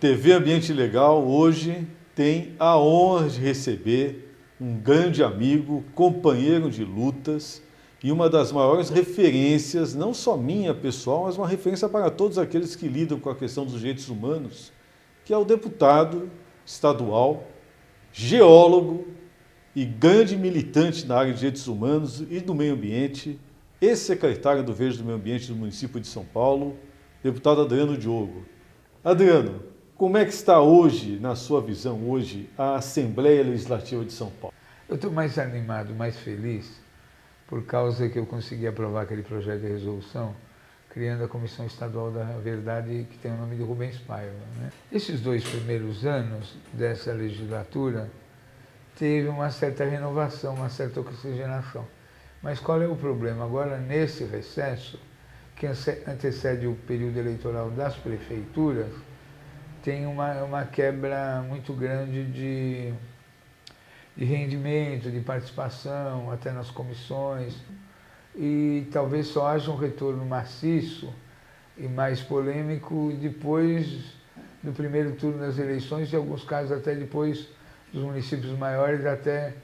TV Ambiente Legal hoje tem a honra de receber um grande amigo, companheiro de lutas e uma das maiores referências, não só minha pessoal, mas uma referência para todos aqueles que lidam com a questão dos direitos humanos, que é o deputado estadual, geólogo e grande militante na área de direitos humanos e do meio ambiente, ex-secretário do Verde do Meio Ambiente do município de São Paulo, deputado Adriano Diogo. Adriano, como é que está hoje, na sua visão, hoje, a Assembleia Legislativa de São Paulo? Eu estou mais animado, mais feliz, por causa que eu consegui aprovar aquele projeto de resolução, criando a Comissão Estadual da Verdade, que tem o nome de Rubens Paiva, né? Esses 2 primeiros anos dessa legislatura, teve uma certa renovação, uma certa oxigenação. Mas qual é o problema? Agora, nesse recesso, que antecede o período eleitoral das prefeituras, tem uma quebra muito grande de rendimento, de participação, até nas comissões, e talvez só haja um retorno maciço e mais polêmico depois do primeiro turno das eleições, em alguns casos até depois dos municípios maiores, até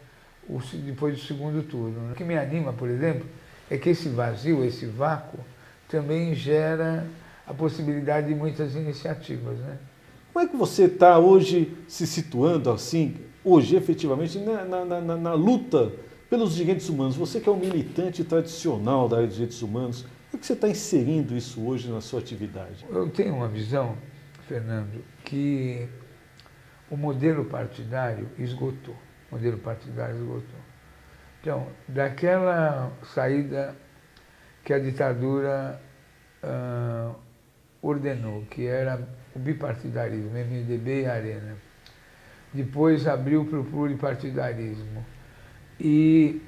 depois do segundo turno. O que me anima, por exemplo, é que esse vazio, esse vácuo, também gera a possibilidade de muitas iniciativas, né? Como é que você está hoje se situando assim, hoje efetivamente, na luta pelos direitos humanos? Você que é um militante tradicional da área de direitos humanos, como é que você está inserindo isso hoje na sua atividade? Eu tenho uma visão, Fernando, que o modelo partidário esgotou. O modelo partidário esgotou. Então, daquela saída que a ditadura ordenou, que era o bipartidarismo, MDB e Arena. Depois abriu para o pluripartidarismo. E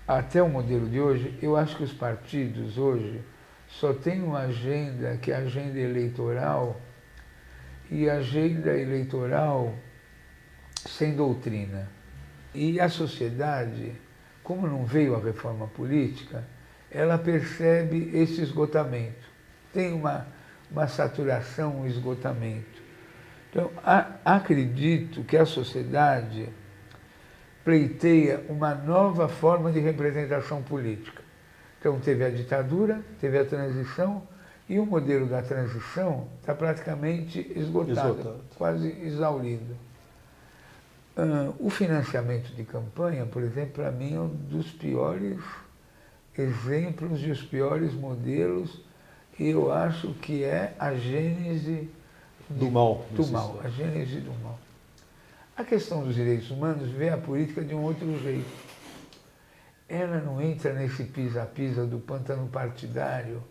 até o modelo de hoje, eu acho que os partidos hoje só têm uma agenda, que é a agenda eleitoral, e agenda eleitoral sem doutrina. E a sociedade, como não veio a reforma política, ela percebe esse esgotamento. Tem uma saturação, um esgotamento. Então, acredito que a sociedade pleiteia uma nova forma de representação política. Então, teve a ditadura, teve a transição, e o modelo da transição está praticamente esgotado, quase exaurido. O financiamento de campanha, por exemplo, para mim é um dos piores exemplos e os piores modelos, e eu acho que é a gênese do mal. A gênese do mal. A questão dos direitos humanos vê a política de um outro jeito. Ela não entra nesse pisa-pisa do pântano partidário,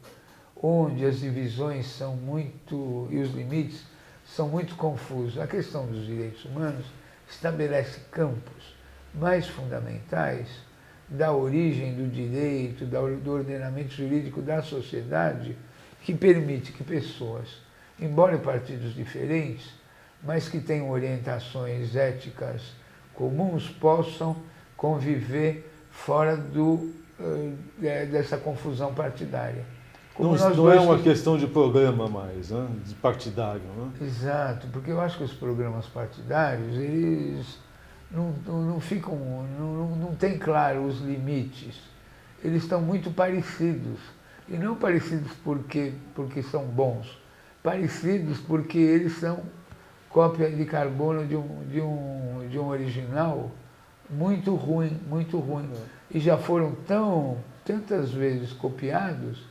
onde as divisões são muito, e os limites são muito confusos. A questão dos direitos humanos estabelece campos mais fundamentais da origem do direito, do ordenamento jurídico da sociedade, que permite que pessoas, embora em partidos diferentes, mas que tenham orientações éticas comuns, possam conviver fora dessa confusão partidária. Não é uma questão de programa mais, né? De partidário, né? Exato, porque eu acho que os programas partidários, eles não ficam, não tem claro os limites. Eles estão muito parecidos. E não parecidos porque são bons, parecidos porque eles são cópia de carbono de um original muito ruim, muito ruim. E já foram tantas vezes copiados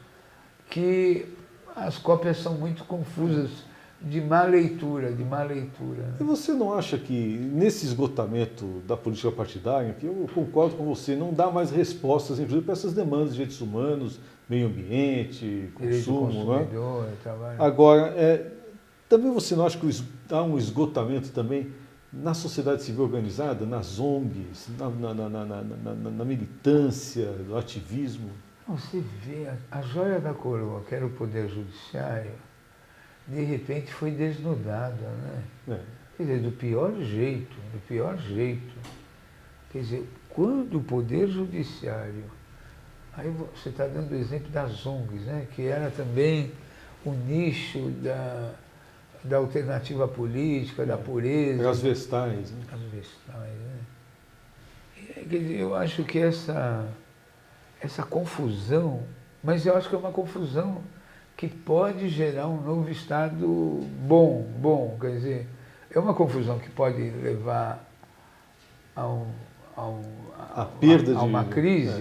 que as cópias são muito confusas, de má leitura. E você não acha que nesse esgotamento da política partidária, que eu concordo com você, não dá mais respostas, inclusive, para essas demandas de direitos humanos, meio ambiente, consumo, né? Trabalho. Agora, também você não acha que há um esgotamento também na sociedade civil organizada, nas ONGs, na militância, no ativismo? Você vê, a joia da coroa, que era o Poder Judiciário, de repente foi desnudada, né? Quer dizer, do pior jeito. Quer dizer, quando o Poder Judiciário, aí você está dando o exemplo das ONGs, né? Que era também o nicho da alternativa política, da pureza. As vestais, né? As vestais, né? Quer dizer, eu acho que essa confusão, mas eu acho que é uma confusão que pode gerar um novo Estado bom, quer dizer, é uma confusão que pode levar a uma crise,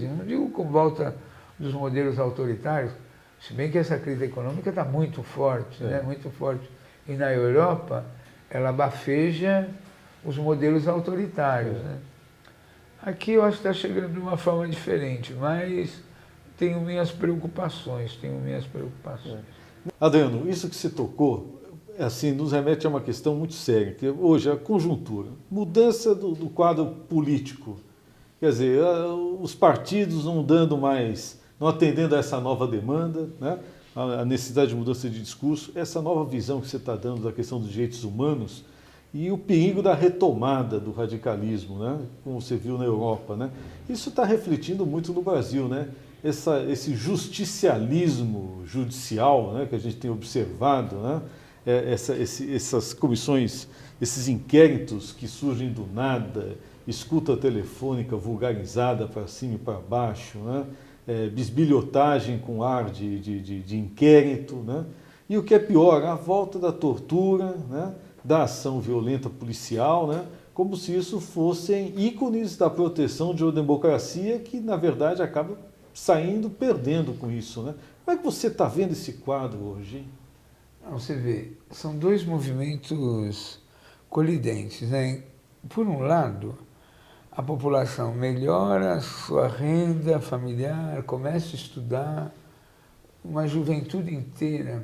não digo com volta dos modelos autoritários, se bem que essa crise econômica está muito forte, né? Muito forte. E na Europa, ela bafeja os modelos autoritários, né? Aqui eu acho que está chegando de uma forma diferente, mas tenho minhas preocupações. Adriano, isso que você tocou, assim, nos remete a uma questão muito séria, que hoje a conjuntura, mudança do quadro político, quer dizer, os partidos não dando mais, não atendendo a essa nova demanda, né? A necessidade de mudança de discurso, essa nova visão que você está dando da questão dos direitos humanos e o perigo da retomada do radicalismo, né? Como você viu na Europa, né? Isso está refletindo muito no Brasil, né? Esse justicialismo judicial, né, que a gente tem observado, né? Essas comissões, esses inquéritos que surgem do nada, escuta telefônica vulgarizada para cima e para baixo, né? Bisbilhotagem com ar de inquérito, né? E o que é pior, a volta da tortura, né? Da ação violenta policial, né? Como se isso fossem ícones da proteção de uma democracia que, na verdade, acaba perdendo com isso, né? Como é que você está vendo esse quadro hoje, hein? Você vê, são dois movimentos colidentes, né? Por um lado, a população melhora a sua renda familiar, começa a estudar, uma juventude inteira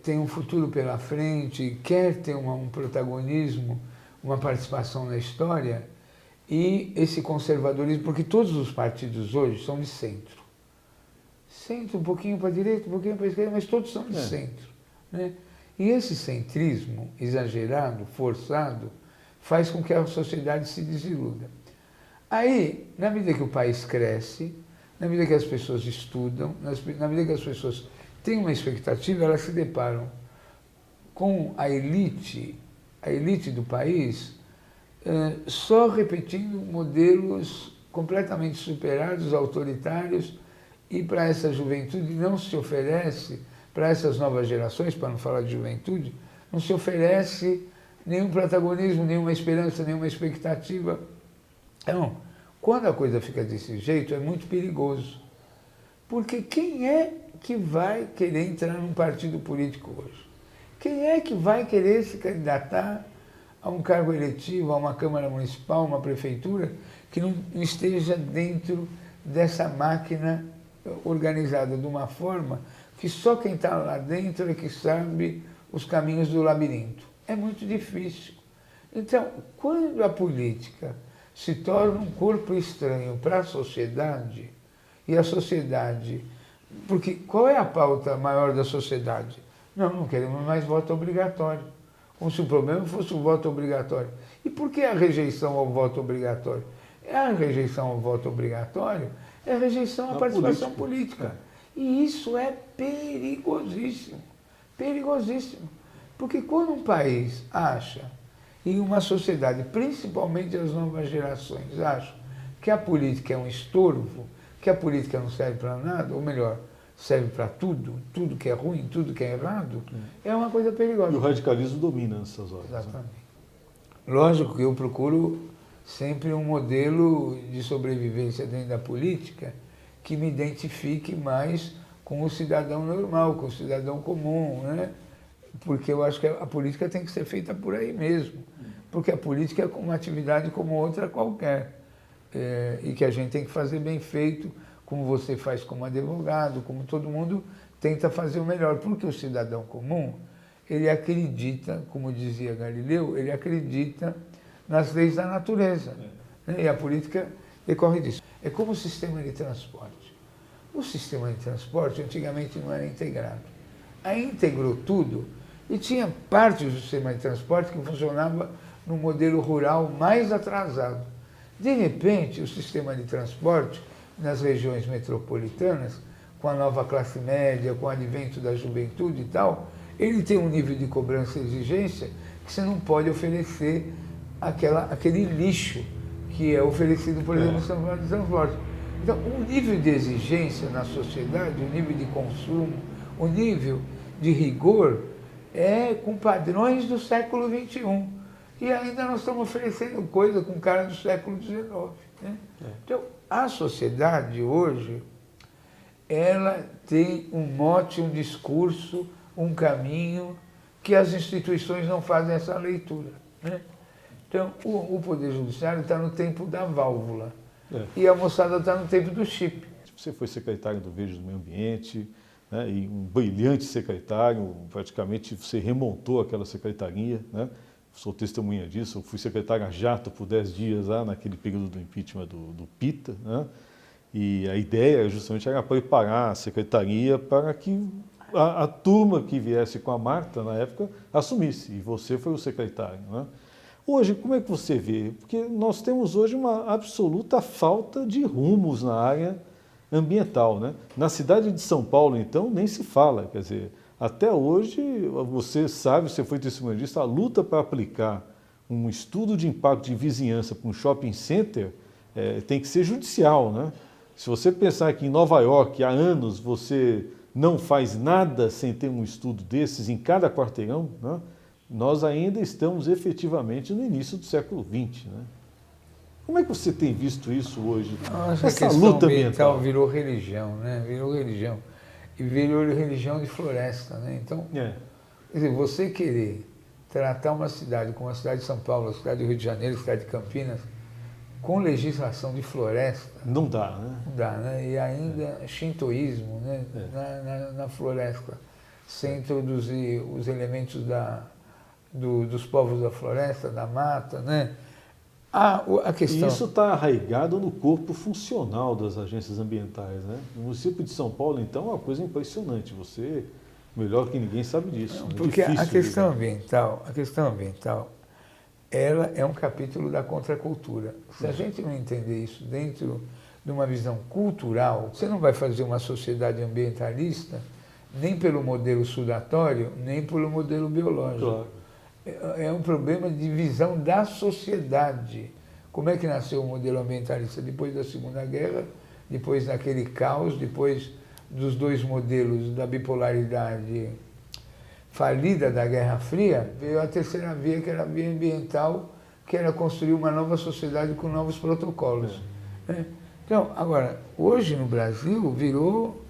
tem um futuro pela frente, quer ter um protagonismo, uma participação na história, e esse conservadorismo, porque todos os partidos hoje são de centro. Centro, um pouquinho para a direita, um pouquinho para a esquerda, mas todos são de centro, né? E esse centrismo exagerado, forçado, faz com que a sociedade se desiluda. Aí, na medida que o país cresce, na medida que as pessoas estudam, na medida que as pessoas têm uma expectativa, elas se deparam com a elite do país, só repetindo modelos completamente superados, autoritários, e para essa juventude não se oferece, para essas novas gerações, para não falar de juventude, não se oferece nenhum protagonismo, nenhuma esperança, nenhuma expectativa. Então, quando a coisa fica desse jeito, é muito perigoso. Porque quem é que vai querer entrar num partido político hoje? Quem é que vai querer se candidatar a um cargo eletivo, a uma Câmara Municipal, uma prefeitura, que não esteja dentro dessa máquina organizada de uma forma que só quem está lá dentro é que sabe os caminhos do labirinto? É muito difícil. Então, quando a política se torna um corpo estranho para a sociedade, e a sociedade... Porque qual é a pauta maior da sociedade? Não queremos mais voto obrigatório. Como se o problema fosse o voto obrigatório. E por que a rejeição ao voto obrigatório? A rejeição ao voto obrigatório é a rejeição à participação política. E isso é perigosíssimo. Perigosíssimo. Porque quando um país acha, e uma sociedade, principalmente as novas gerações, acham que a política é um estorvo, que a política não serve para nada, ou melhor, serve para tudo que é ruim, tudo que é errado, é uma coisa perigosa. E o radicalismo domina nessas horas. Exatamente. Né? Lógico que eu procuro sempre um modelo de sobrevivência dentro da política que me identifique mais com o cidadão normal, com o cidadão comum, né? Porque eu acho que a política tem que ser feita por aí mesmo. Porque a política é uma atividade como outra qualquer. E que a gente tem que fazer bem feito, como você faz como advogado, como todo mundo tenta fazer o melhor. Porque o cidadão comum, ele acredita, como dizia Galileu, ele acredita nas leis da natureza. Né? E a política decorre disso. É como o sistema de transporte. O sistema de transporte antigamente não era integrado. Aí integrou tudo e tinha parte do sistema de transporte que funcionava no modelo rural mais atrasado. De repente, o sistema de transporte nas regiões metropolitanas com a nova classe média, com o advento da juventude e tal, ele tem um nível de cobrança e exigência que você não pode oferecer aquele lixo que é oferecido, por exemplo, no São Paulo de Transporte. Então, o nível de exigência na sociedade, o nível de consumo, o nível de rigor é com padrões do século XXI. E ainda nós estamos oferecendo coisa com cara do século XIX. Né? Então, a sociedade hoje, ela tem um mote, um discurso, um caminho que as instituições não fazem essa leitura. Né? Então, o Poder Judiciário está no tempo da válvula e a moçada está no tempo do chip. Você foi secretário do Verde do Meio Ambiente, né, e um brilhante secretário, praticamente você remontou aquela secretaria, né? Sou testemunha disso, eu fui secretário a jato por 10 dias lá naquele período do impeachment do Pita, né? E a ideia justamente era preparar a secretaria para que a turma que viesse com a Marta, na época, assumisse, e você foi o secretário, né? Hoje, como é que você vê? Porque nós temos hoje uma absoluta falta de rumos na área ambiental, né? Na cidade de São Paulo, então, nem se fala, quer dizer, até hoje, você sabe, você foi testemunha disso, a luta para aplicar um estudo de impacto de vizinhança para um shopping center tem que ser judicial, né? Se você pensar que em Nova York, há anos, você não faz nada sem ter um estudo desses em cada quarteirão, né? Nós ainda estamos efetivamente no início do século XX, né? Como é que você tem visto isso hoje? Essa luta ambiental virou religião, né? Virou religião. E virou religião de floresta, né? Então, quer dizer, você querer tratar uma cidade como a cidade de São Paulo, a cidade do Rio de Janeiro, a cidade de Campinas, com legislação de floresta... Não dá, né? Não dá, né? E ainda shintoísmo, né? Na floresta, sem introduzir os elementos dos povos da floresta, da mata, né? A questão... E isso está arraigado no corpo funcional das agências ambientais, né? No município de São Paulo, então, é uma coisa impressionante. Você, melhor que ninguém, sabe disso. Porque a questão ambiental, ela é um capítulo da contracultura. Se a gente não entender isso dentro de uma visão cultural, você não vai fazer uma sociedade ambientalista nem pelo modelo sudatório, nem pelo modelo biológico. Claro. É um problema de visão da sociedade. Como é que nasceu o modelo ambientalista? Depois da Segunda Guerra, depois daquele caos, depois dos dois modelos da bipolaridade falida da Guerra Fria, veio a terceira via, que era a via ambiental, que era construir uma nova sociedade com novos protocolos. Né? Então, agora, hoje no Brasil virou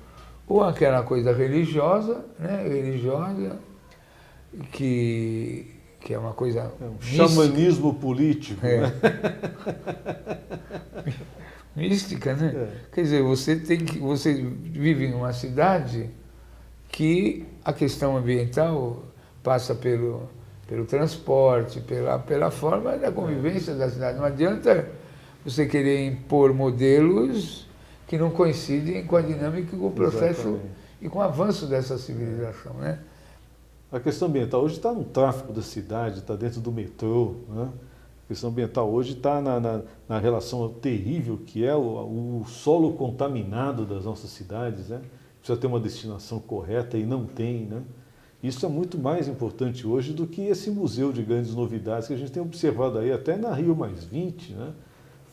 ou aquela coisa religiosa, né? Religiosa, que é uma coisa mística. Xamanismo político. Né? Mística, né? Quer dizer, você vive em uma cidade que a questão ambiental passa pelo transporte, pela forma da convivência da cidade. Não adianta você querer impor modelos que não coincidem com a dinâmica e com o processo e com o avanço dessa civilização, né? A questão ambiental hoje está no tráfego da cidade, está dentro do metrô, né? A questão ambiental hoje está na relação terrível que é o solo contaminado das nossas cidades, né? Precisa ter uma destinação correta e não tem, né? Isso é muito mais importante hoje do que esse museu de grandes novidades que a gente tem observado aí até na Rio+20, né?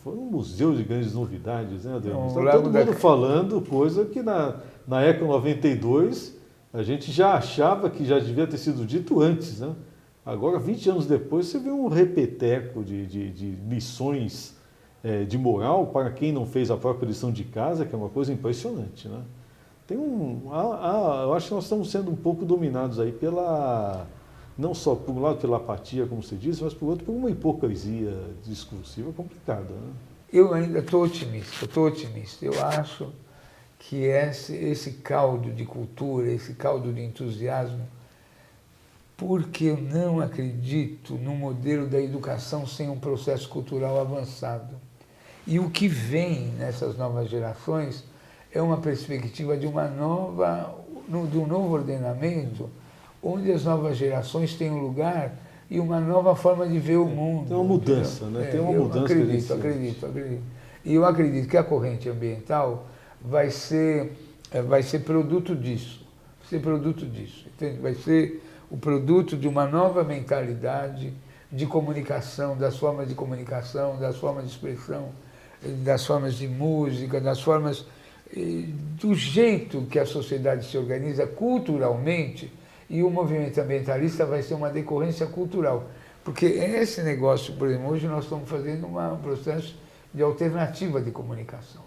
Foi um museu de grandes novidades, né, Adriano? Está todo mundo falando coisa que na Eco 92 a gente já achava que já devia ter sido dito antes, né? Agora, 20 anos depois, você vê um repeteco de lições de moral para quem não fez a própria lição de casa, que é uma coisa impressionante, né? Eu acho que nós estamos sendo um pouco dominados aí não só por um lado pela apatia, como você disse, mas por outro por uma hipocrisia discursiva complicada, né? Eu ainda estou otimista. Eu acho que esse caldo de cultura, esse caldo de entusiasmo, porque eu não acredito no modelo da educação sem um processo cultural avançado. E o que vem nessas novas gerações é uma perspectiva de um novo ordenamento, onde as novas gerações têm um lugar e uma nova forma de ver o mundo. Tem uma mudança, né? Tem uma mudança. Acredito. E eu acredito que a corrente ambiental vai ser vai ser produto disso. Vai ser produto disso. Entende? Vai ser o produto de uma nova mentalidade de comunicação, das formas de comunicação, das formas de expressão, das formas de música, das formas do jeito que a sociedade se organiza culturalmente, e o movimento ambientalista vai ser uma decorrência cultural. Porque esse negócio, por exemplo, hoje nós estamos fazendo um processo de alternativa de comunicação.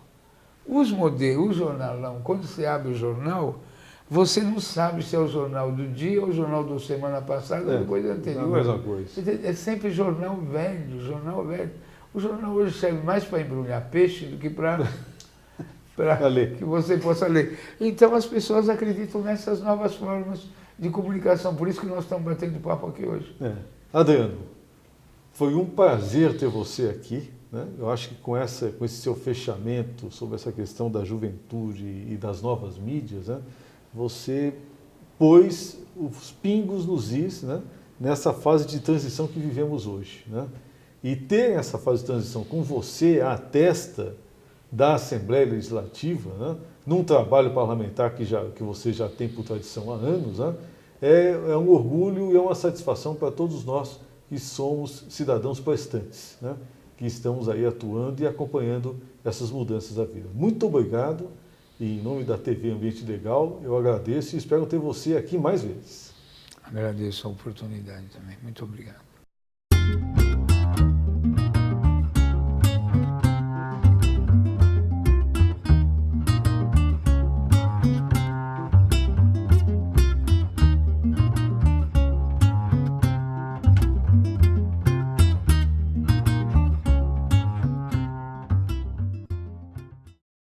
Os modelos, o jornalão, quando você abre o jornal, você não sabe se é o jornal do dia ou o jornal da semana passada ou da coisa anterior. É a mesma coisa. É sempre jornal velho, jornal velho. O jornal hoje serve mais para embrulhar peixe do que para que você possa ler. Então as pessoas acreditam nessas novas formas de comunicação, por isso que nós estamos batendo papo aqui hoje. Adriano, foi um prazer ter você aqui, né? Eu acho que com esse seu fechamento sobre essa questão da juventude e das novas mídias, né, você pôs os pingos nos is, né, nessa fase de transição que vivemos hoje, né? E ter essa fase de transição com você à testa da Assembleia Legislativa, né, num trabalho parlamentar que você já tem por tradição há anos, né, é um orgulho e é uma satisfação para todos nós que somos cidadãos prestantes, né, que estamos aí atuando e acompanhando essas mudanças da vida. Muito obrigado, e em nome da TV Ambiente Legal, eu agradeço e espero ter você aqui mais vezes. Agradeço a oportunidade também. Muito obrigado.